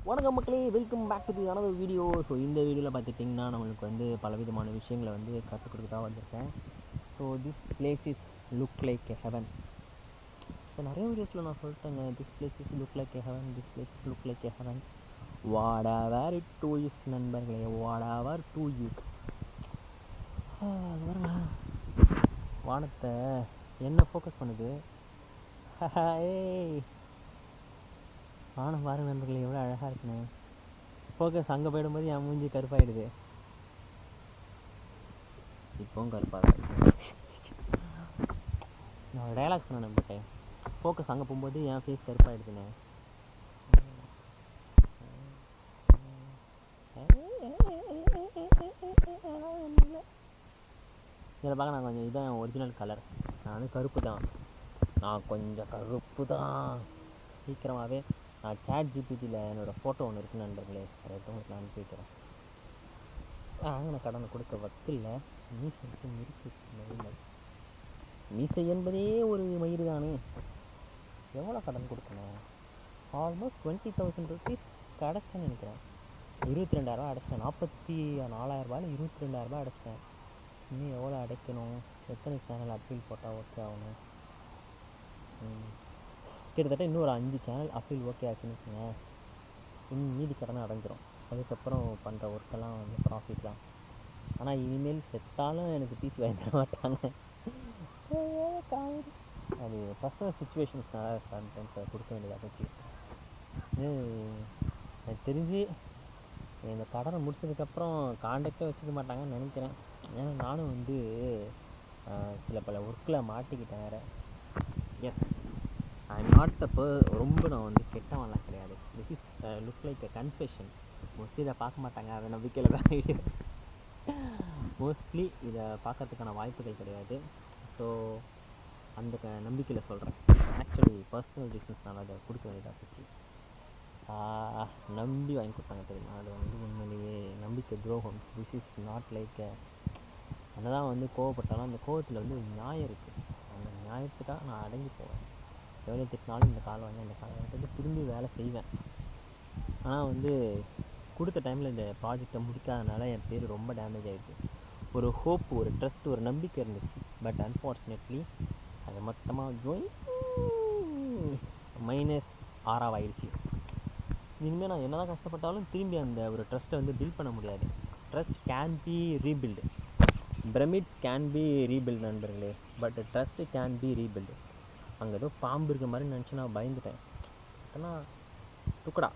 வணக்கம் மக்களே, welcome back to the another video. So இந்த வீடியோவில் பார்த்துட்டிங்கன்னா நம்மளுக்கு வந்து பலவிதமான விஷயங்களை வந்து கற்றுக் கொடுக்க தான் வந்திருக்கேன். So this place is look like a heaven. So நிறைய வீடியோஸில் நான் சொல்லிட்டேங்க, this place is look like a heaven, this place is look like a heaven. Whatever it do is நண்பர்களே, வாடாவர் டூ இஸ். அது பாருங்க, வானத்தை என்ன ஃபோக்கஸ் பண்ணுது. ஏய், வானம் பாருங்க நண்பர்களே, எவ்வளோ அழகாக இருக்குன்னு. ஃபோக்கஸ் அங்கே போயிடும்போது என் மூஞ்சி கருப்பாயிடுது. இப்போவும் கருப்பாக தான் இருக்கு. நான் டைலாக் சொன்னேன் நம்மகிட்ட, ஃபோக்கஸ் அங்கே போகும்போது என் ஃபேஸ் கருப்பாயிடுதுன்னு. இதில் பார்க்க நான் கொஞ்சம் இதுதான் என் ஒரிஜினல் கலர். நான் வந்து கருப்பு தான், நான் கொஞ்சம் கருப்பு தான். சீக்கிரமாகவே நான் சாட் ஜிபிடியில் என்னோடய ஃபோட்டோ ஒன்று இருக்குன்னு நண்பர்களே, அதை உங்களுக்கு நான் அனுப்பி வைக்கிறேன். நான் கடனை கொடுக்க வக்கில்ல, மீசைக்கு மிருக்கு மயிர். மீசை என்பதே ஒரு மயிர் தானே. எவ்வளோ கடன் கொடுக்கணும்? ஆல்மோஸ்ட் 20,000 ருபீஸ் அடைச்சிட்டேன்னு நினைக்கிறேன். 22,000 அடைச்சிட்டேன். 44,000 22,000 அடைச்சிட்டேன். இன்னும் எவ்வளோ அடைக்கணும்? எத்தனை சேனல் அப்பீல் போட்டால் ஓகே ஆகணும்? கிட்டத்தட்ட இன்னும் ஒரு 5 சேனல் அப்பீல் ஓகே ஆச்சுன்னு வச்சுங்க, இன்னும் மீதி கடனை அடைஞ்சிரும். அதுக்கப்புறம் பண்ணுற ஒர்க்கெல்லாம் வந்து ப்ராஃபிட் தான். ஆனால் இனிமேல் செத்தாலும் எனக்கு பிசி வாங்கி தர மாட்டாங்க. அது பர்சனல் சுச்சுவேஷன்ஸ்னால சம்டைம்ஸ் அதை கொடுக்க வேண்டியதாக போச்சு. எனக்கு தெரிஞ்சு இந்த கடனை முடிச்சதுக்கப்புறம் காண்டாக்டே வச்சுக்க மாட்டாங்கன்னு நினைக்கிறேன். ஏன்னா நானும் வந்து சில பல ஒர்க்கில் மாட்டிக்கிட்டேன் வேறு. எஸ், ஐ எம் நாட் ரொம்ப நான் வந்து கெட்டவன்லாம் கிடையாது. This is look like a confession. Mostly இதை பார்க்க மாட்டாங்க, அதை நம்பிக்கையில் தான் வீடியோ. மோஸ்ட்லி இதை பார்க்கறதுக்கான வாய்ப்புகள் கிடையாது. ஸோ அந்த நம்பிக்கையில் சொல்கிறேன். ஆக்சுவலி பர்சனல் ரீசன்ஸ்னால அதை கொடுக்க வேண்டியதாக போச்சு. நம்பி வாங்கி கொடுத்தாங்க தெரியுமா, அது வந்து உண்மையிலேயே நம்பிக்கை துரோகம். திஸ் இஸ் நாட் லைக் என்ன தான் வந்து கோவப்பட்டாலும் அந்த கோவத்தில் வந்து நியாயம் இருக்குது. அந்த நியாயத்துக்காக நான் அடங்கி போவேன். எவ்வளோ திட்டினாலும் இந்த கால் வாங்கி அந்த கால் வாங்கிட்டு திரும்பி வேலை செய்வேன். ஆனால் வந்து கொடுத்த டைமில் இந்த ப்ராஜெக்டை முடிக்காதனால என் பேர் ரொம்ப டேமேஜ் ஆகிடுச்சு. ஒரு ஹோப், ஒரு ட்ரஸ்ட், ஒரு நம்பிக்கை இருந்துச்சு. பட் அன்ஃபார்ச்சுனேட்லி அது மொத்தமாக -6 ஆகிடுச்சு. இனிமேல் நான் என்ன தான் கஷ்டப்பட்டாலும் திரும்பி அந்த ஒரு ட்ரஸ்ட்டை வந்து பில்ட் பண்ண முடியாது. Trust can be rebuild, pyramids can be rebuild நண்பர்களே, but trust can be rebuild. அங்கே ஏதோ பாம்பு இருக்க மாதிரி நினச்சி நான் பயந்துட்டேன். ஆனால் துக்கடா